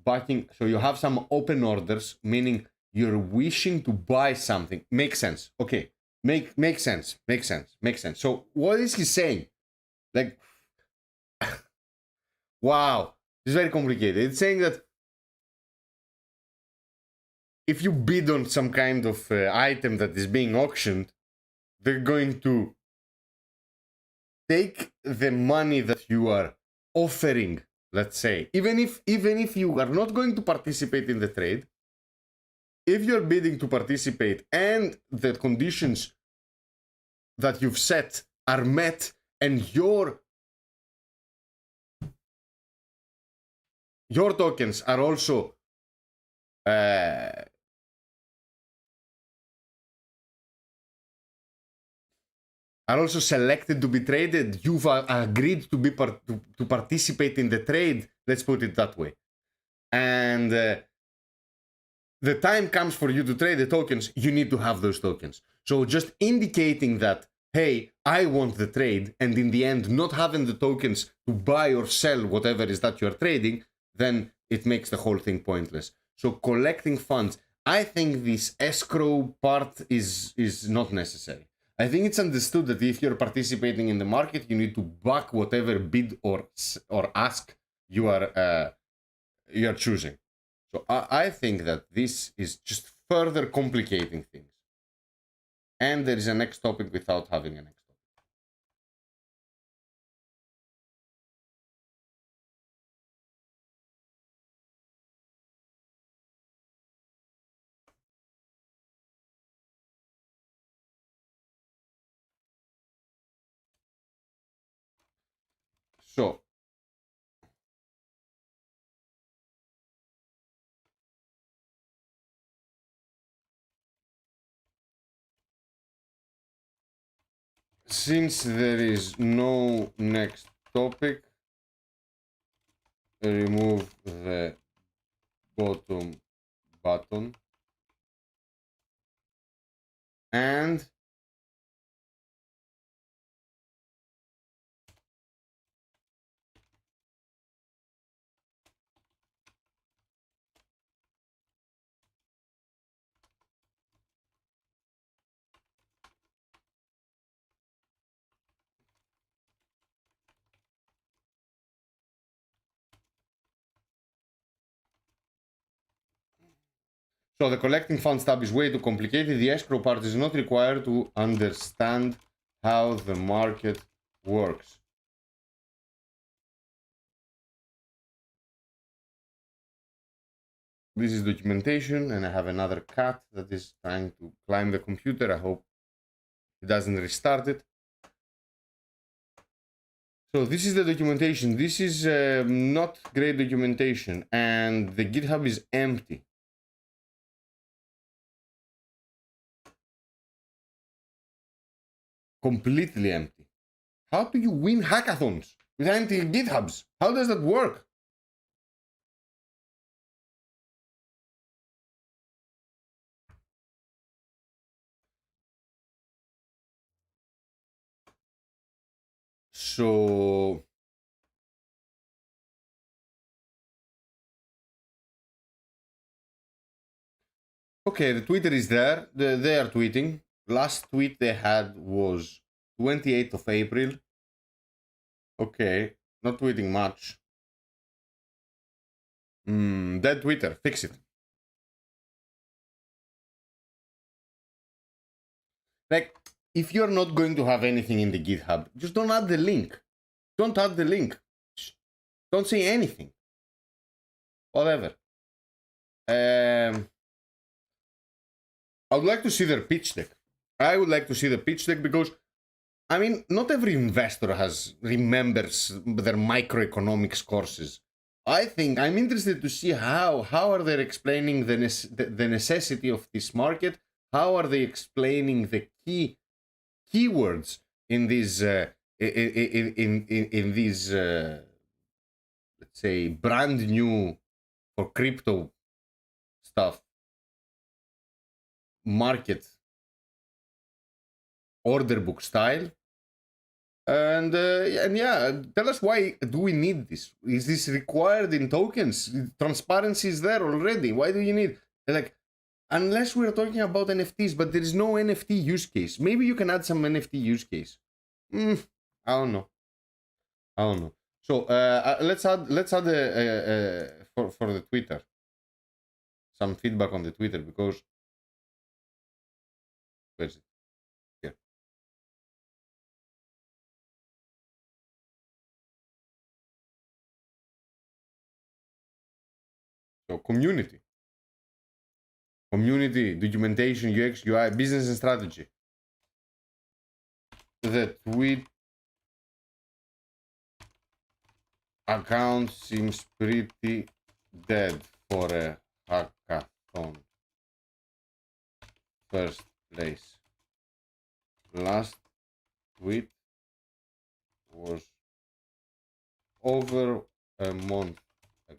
backing, so you have some open orders, meaning you're wishing to buy something. Makes sense. Okay, makes sense. So what is he saying? Like, wow, it's very complicated. It's saying that if you bid on some kind of item that is being auctioned, they're going to take the money that you are offering, let's say, even if you are not going to participate in the trade, if you're bidding to participate and the conditions that you've set are met and your tokens are also selected to be traded, you've agreed to be to participate in the trade, let's put it that way, and the time comes for you to trade the tokens, you need to have those tokens. So just indicating that, hey, I want the trade, and in the end not having the tokens to buy or sell whatever is that you're trading, then it makes the whole thing pointless. So collecting funds, I think this escrow part is not necessary. I think it's understood that if you're participating in the market, you need to back whatever bid or ask you are choosing. So I think that this is just further complicating things. And there is a next topic without having a next topic. So, since there is no next topic, remove the bottom button and so the collecting funds tab is way too complicated. The escrow part is not required to understand how the market works. This is documentation, and I have another cat that is trying to climb the computer. I hope it doesn't restart it. So this is the documentation. This is not great documentation, and the GitHub is empty. Completely empty. How do you win hackathons with empty GitHubs? How does that work? So okay, the Twitter is there. They are tweeting. Last tweet they had was 28th of April. Okay, not tweeting much. Dead Twitter, fix it. Like, if you're not going to have anything in the GitHub, just don't add the link. Don't add the link. Don't say anything. Whatever. I would like to see their pitch deck. I would like to see the pitch deck because I mean, not every investor remembers their microeconomics courses. I think I'm interested to see how are they explaining the necessity of this market. How are they explaining the keywords in these in these let's say brand new for crypto stuff market order book style. And yeah, tell us, why do we need this? Is this required in tokens? Transparency is there already. Why do you need, like, unless we're talking about NFTs, but there is no NFT use case. Maybe you can add some NFT use case. I don't know. I don't know. So let's add for the Twitter some feedback on the Twitter, because where's it? Here. So community, documentation, UX, UI, business and strategy. The tweet account seems pretty dead for a hackathon. First place. Last tweet was over a month ago.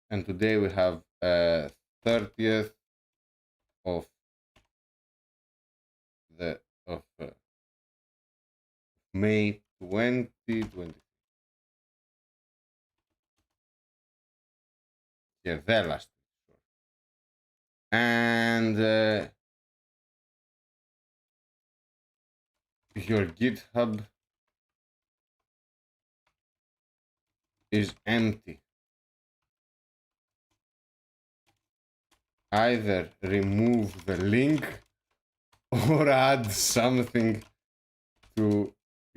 And today we have 30th of May 2020. Yeah, the last. And your GitHub is empty. Either remove the link or add something to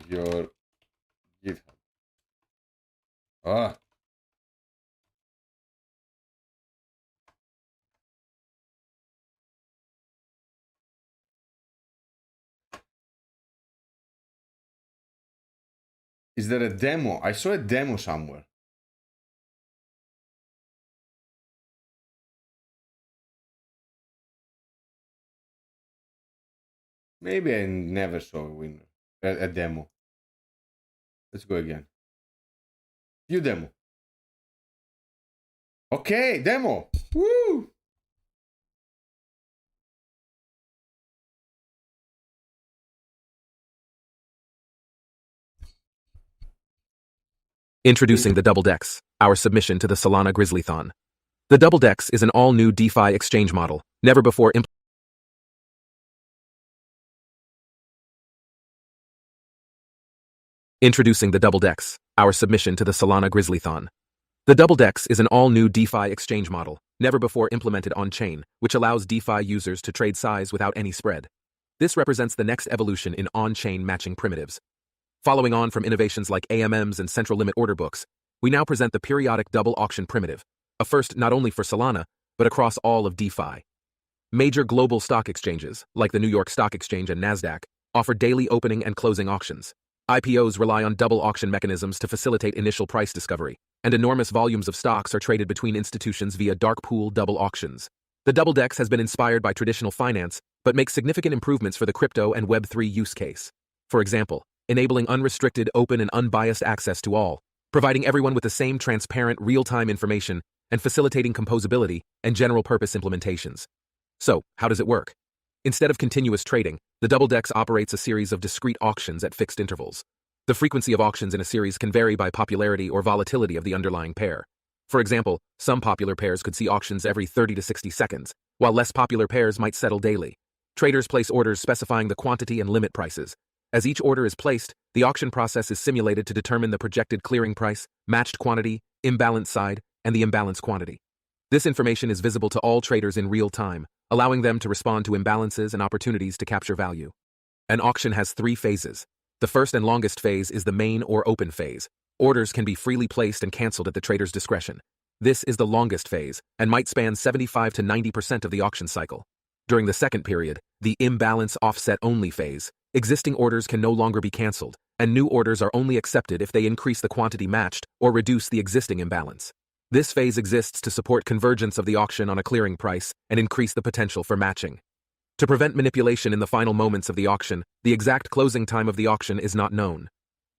your GitHub. Ah. Is there a demo? I saw a demo somewhere. Maybe I never saw a demo. Let's go again. View demo. Okay, demo. Woo! Introducing the DoubleDex, our submission to the Solana Grizzlython. The DoubleDex is an all-new DeFi exchange model, never before Introducing the DoubleDex, our submission to the Solana Grizzlython. The DoubleDex is an all-new DeFi exchange model, never before implemented on-chain, which allows DeFi users to trade size without any spread. This represents the next evolution in on-chain matching primitives. Following on from innovations like AMMs and central limit order books, we now present the periodic double auction primitive, a first not only for Solana, but across all of DeFi. Major global stock exchanges, like the New York Stock Exchange and NASDAQ, offer daily opening and closing auctions. IPOs rely on double auction mechanisms to facilitate initial price discovery, and enormous volumes of stocks are traded between institutions via dark pool double auctions. The DoubleDex has been inspired by traditional finance, but makes significant improvements for the crypto and Web3 use case. For example, enabling unrestricted, open, and unbiased access to all, providing everyone with the same transparent, real-time information, and facilitating composability and general-purpose implementations. So, how does it work? Instead of continuous trading, the DoubleDex operates a series of discrete auctions at fixed intervals. The frequency of auctions in a series can vary by popularity or volatility of the underlying pair. For example, some popular pairs could see auctions every 30 to 60 seconds, while less popular pairs might settle daily. Traders place orders specifying the quantity and limit prices. As each order is placed, the auction process is simulated to determine the projected clearing price, matched quantity, imbalanced side, and the imbalanced quantity. This information is visible to all traders in real time, allowing them to respond to imbalances and opportunities to capture value. An auction has 3 phases. The first and longest phase is the main or open phase. Orders can be freely placed and canceled at the trader's discretion. This is the longest phase and might span 75 to 90% of the auction cycle. During the second period, the imbalance offset only phase, existing orders can no longer be cancelled, and new orders are only accepted if they increase the quantity matched or reduce the existing imbalance. This phase exists to support convergence of the auction on a clearing price and increase the potential for matching. To prevent manipulation in the final moments of the auction, the exact closing time of the auction is not known.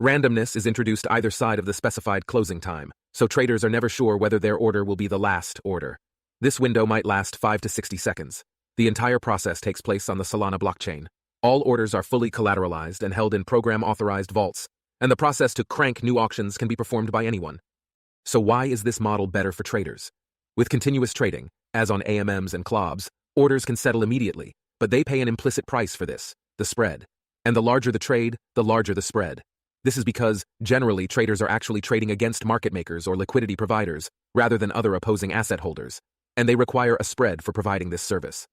Randomness is introduced either side of the specified closing time, so traders are never sure whether their order will be the last order. This window might last 5 to 60 seconds. The entire process takes place on the Solana blockchain. All orders are fully collateralized and held in program-authorized vaults, and the process to crank new auctions can be performed by anyone. So why is this model better for traders? With continuous trading, as on AMMs and CLOBs, orders can settle immediately, but they pay an implicit price for this, the spread. And the larger the trade, the larger the spread. This is because, generally, traders are actually trading against market makers or liquidity providers, rather than other opposing asset holders, and they require a spread for providing this service.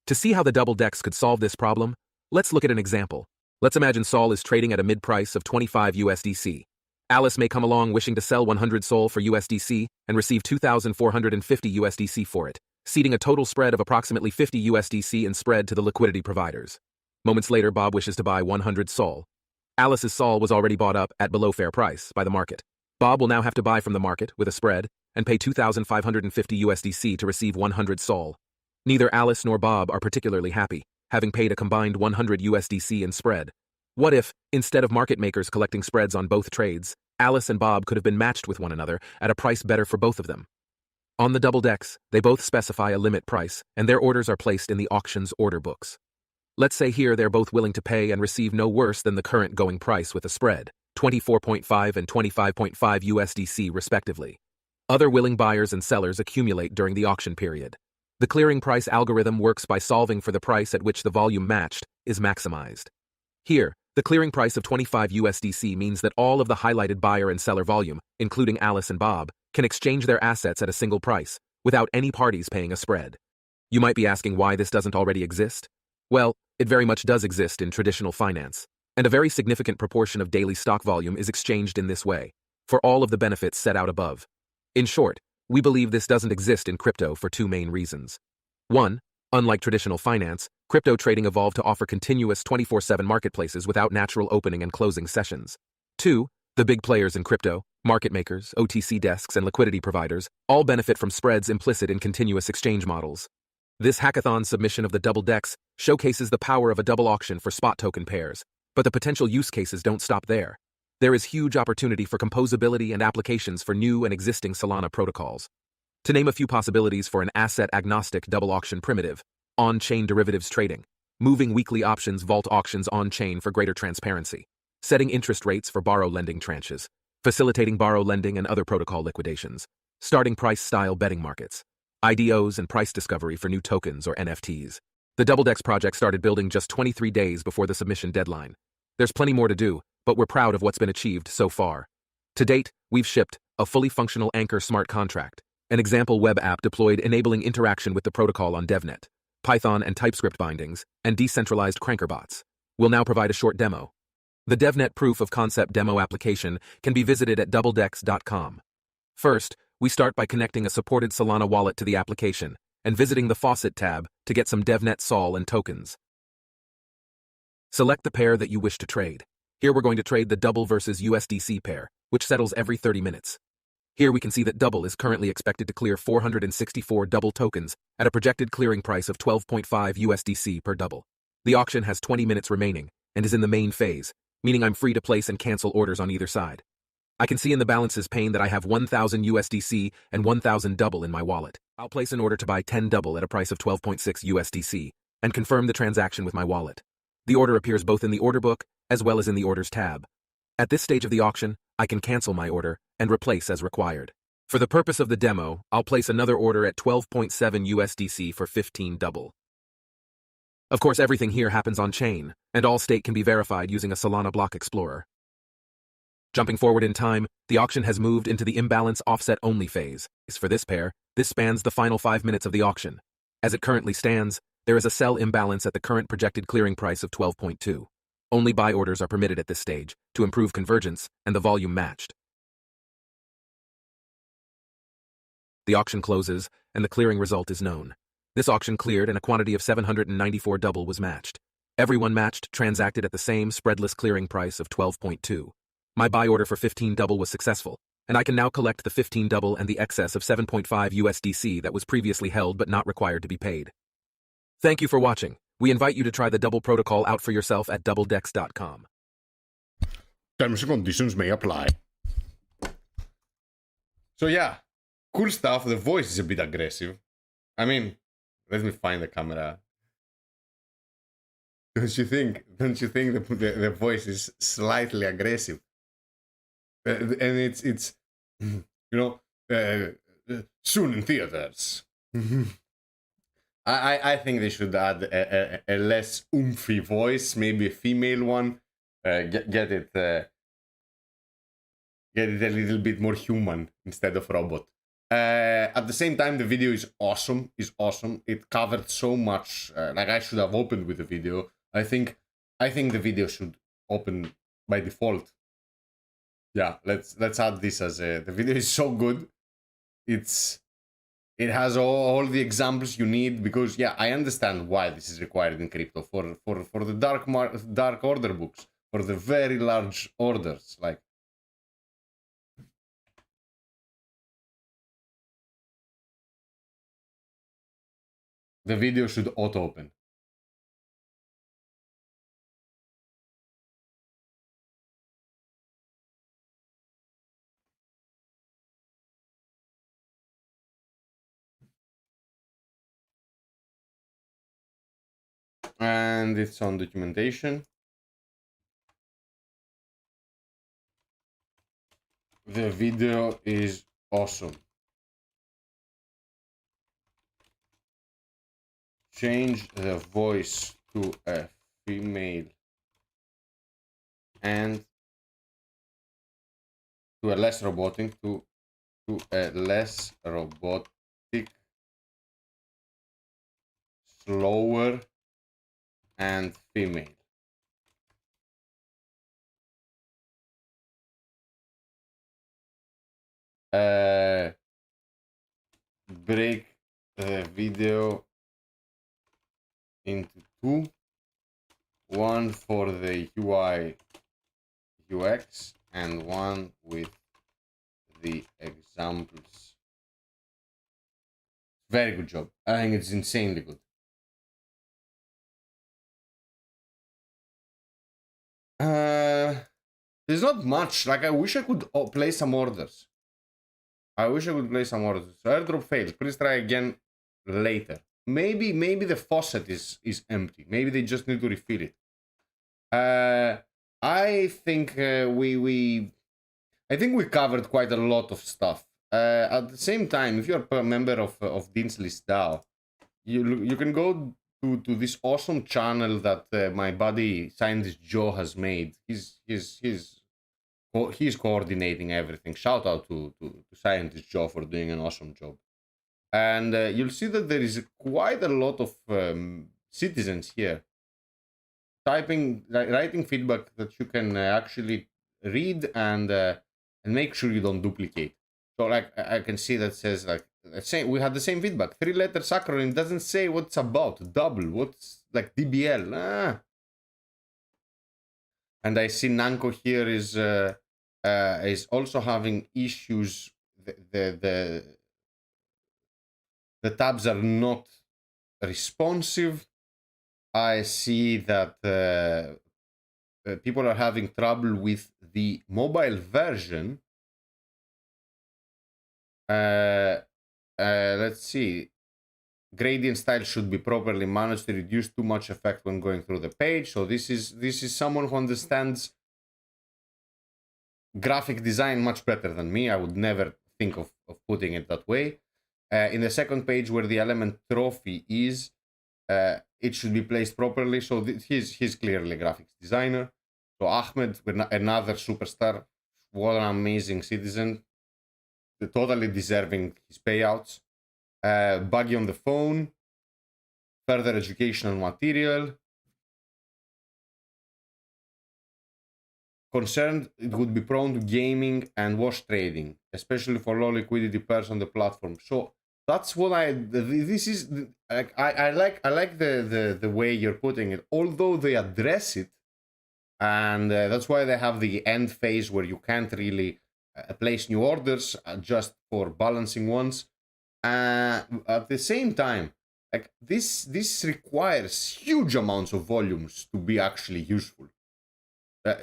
To see how the double DEX could solve this problem, let's look at an example. Let's imagine Sol is trading at a mid-price of 25 USDC. Alice may come along wishing to sell 100 Sol for USDC and receive 2,450 USDC for it, ceding a total spread of approximately 50 USDC in spread to the liquidity providers. Moments later, Bob wishes to buy 100 Sol. Alice's Sol was already bought up at below fair price by the market. Bob will now have to buy from the market with a spread and pay 2,550 USDC to receive 100 Sol. Neither Alice nor Bob are particularly happy, having paid a combined 100 USDC in spread. What if, instead of market makers collecting spreads on both trades, Alice and Bob could have been matched with one another at a price better for both of them? On the double DEX, they both specify a limit price, and their orders are placed in the auction's order books. Let's say here they're both willing to pay and receive no worse than the current going price with a spread, 24.5 and 25.5 USDC respectively. Other willing buyers and sellers accumulate during the auction period. The clearing price algorithm works by solving for the price at which the volume matched is maximized. Here, the clearing price of 25 USDC means that all of the highlighted buyer and seller volume, including Alice and Bob, can exchange their assets at a single price, without any parties paying a spread. You might be asking why this doesn't already exist? Well, it very much does exist in traditional finance, and a very significant proportion of daily stock volume is exchanged in this way, for all of the benefits set out above. In short, we believe this doesn't exist in crypto for two main reasons. 1. Unlike traditional finance, crypto trading evolved to offer continuous 24/7 marketplaces without natural opening and closing sessions. 2. The big players in crypto, market makers, OTC desks, and liquidity providers, all benefit from spreads implicit in continuous exchange models. This hackathon submission of the double DEX showcases the power of a double auction for spot token pairs, but the potential use cases don't stop there. There is huge opportunity for composability and applications for new and existing Solana protocols. To name a few possibilities for an asset-agnostic double auction primitive: on-chain derivatives trading, moving weekly options vault auctions on-chain for greater transparency, setting interest rates for borrow lending tranches, facilitating borrow lending and other protocol liquidations, starting price-style betting markets, IDOs and price discovery for new tokens or NFTs. The DoubleDex project started building just 23 days before the submission deadline. There's plenty more to do, but we're proud of what's been achieved so far. To date, we've shipped a fully functional Anchor smart contract, an example web app deployed enabling interaction with the protocol on DevNet, Python and TypeScript bindings, and decentralized crankerbots. We'll now provide a short demo. The DevNet proof of concept demo application can be visited at doubledex.com. First, we start by connecting a supported Solana wallet to the application and visiting the Faucet tab to get some DevNet Sol and tokens. Select the pair that you wish to trade. Here we're going to trade the Double versus USDC pair, which settles every 30 minutes. Here we can see that Double is currently expected to clear 464 Double tokens at a projected clearing price of 12.5 USDC per Double. The auction has 20 minutes remaining and is in the main phase, meaning I'm free to place and cancel orders on either side. I can see in the balances pane that I have 1,000 USDC and 1,000 Double in my wallet. I'll place an order to buy 10 Double at a price of 12.6 USDC and confirm the transaction with my wallet. The order appears both in the order book as well as in the orders tab. At this stage of the auction, I can cancel my order and replace as required. For the purpose of the demo, I'll place another order at 12.7 USDC for 15 Double. Of course, everything here happens on-chain, and all state can be verified using a Solana block explorer. Jumping forward in time, the auction has moved into the imbalance offset-only phase. For this pair, this spans the final 5 minutes of the auction. As it currently stands, there is a sell imbalance at the current projected clearing price of 12.2. Only buy orders are permitted at this stage, to improve convergence and the volume matched. The auction closes, and the clearing result is known. This auction cleared and a quantity of 794 double was matched. Everyone matched transacted at the same spreadless clearing price of 12.2. My buy order for 15 double was successful, and I can now collect the 15 double and the excess of 7.5 USDC that was previously held but not required to be paid. Thank you for watching. We invite you to try the double protocol out for yourself at doubledex.com. Terms and conditions may apply. So yeah, cool stuff. The voice is a bit aggressive. I mean, let me find the camera. Don't you think the voice is slightly aggressive? And it's soon in theaters. I think they should add a less oomphy voice, maybe a female one. Get it a little bit more human instead of robot. At the same time, the video is awesome. It covered so much. Like, I should have opened with the video. I think the video should open by default. Yeah, let's add this as a. The video is so good. It has all the examples you need, because yeah, I understand why this is required in crypto for the dark order books, for the very large orders. Like, the video should auto open. And it's on documentation. The video is awesome. Change the voice to a female and to a less robotic, slower, and female. Break the video into two. One for the UI UX and one with the examples. Very good job. I think it's insanely good. There's not much. Like, I wish I could place some orders. Airdrop failed. Please try again later. Maybe the faucet is empty. Maybe they just need to refill it. I think we covered quite a lot of stuff. At the same time, if you're a member of Dean's List DAO, you can go to this awesome channel that my buddy Scientist Joe has made. He's coordinating everything. Shout out to Scientist Joe for doing an awesome job. And you'll see that there is quite a lot of citizens here writing feedback that you can actually read and make sure you don't duplicate. So, like, I can see that says, like, we had the same feedback. 3-letter acronym doesn't say what it's about. Double, what's like DBL? And I see Nanko here is also having issues. The tabs are not responsive. I see that people are having trouble with the mobile version. Let's see. Gradient style should be properly managed to reduce too much effect when going through the page. So this is someone who understands graphic design much better than me. I would never think of putting it that way. In the second page where the element trophy is, it should be placed properly. So he's clearly a graphics designer. So Ahmed, another superstar, what an amazing citizen, totally deserving his payouts. Buggy on the phone, further educational material. Concerned it would be prone to gaming and wash trading, especially for low liquidity pairs on the platform. So That's what this is like. I like the way you're putting it. Although they address it, and that's why they have the end phase where you can't really place new orders just for balancing ones. At the same time, like this requires huge amounts of volumes to be actually useful.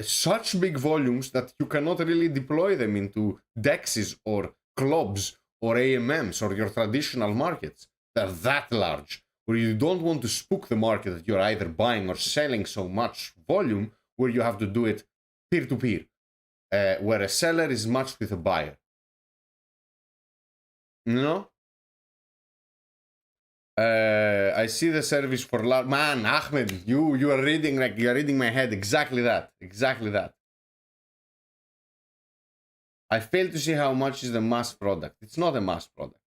Such big volumes that you cannot really deploy them into DEXs or clubs or AMMs or your traditional markets. They're that large, where you don't want to spook the market that you're either buying or selling so much volume, where you have to do it peer-to-peer, where a seller is matched with a buyer. You know? I see the service for large. Man, Ahmed, you are reading like you are reading my head. Exactly that. Exactly that. I fail to see how much is the mass product. It's not a mass product.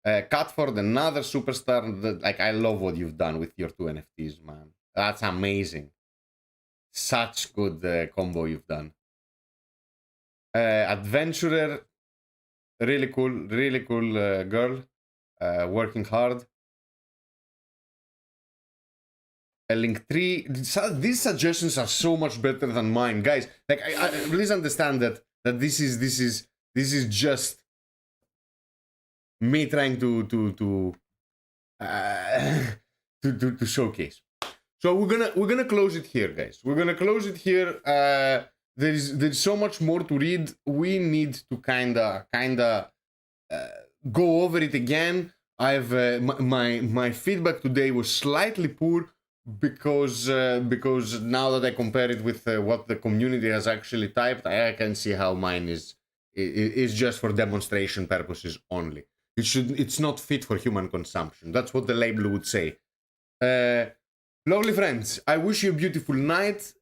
Catford, another superstar. Like, I love what you've done with your two NFTs, man. That's amazing. Such good combo you've done. Adventurer, really cool girl. Working hard. Link 3. These suggestions are so much better than mine, guys. Like, I please understand that this is just me trying to showcase. So we're gonna close it here, guys. We're gonna close it here. There's so much more to read. We need to kinda go over it again. I've my feedback today was slightly poor because now that I compare it with what the community has actually typed, I can see how mine is just for demonstration purposes only. It's not fit for human consumption. That's what the label would say. Lovely friends, I wish you a beautiful night.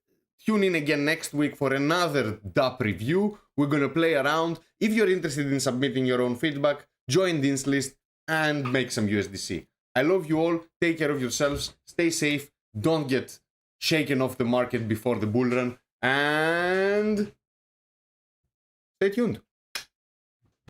Tune in again next week for another dApp review. We're gonna play around. If you're interested in submitting your own feedback, join Dean's List and make some USDC. I love you all. Take care of yourselves. Stay safe. Don't get shaken off the market before the bull run. And stay tuned.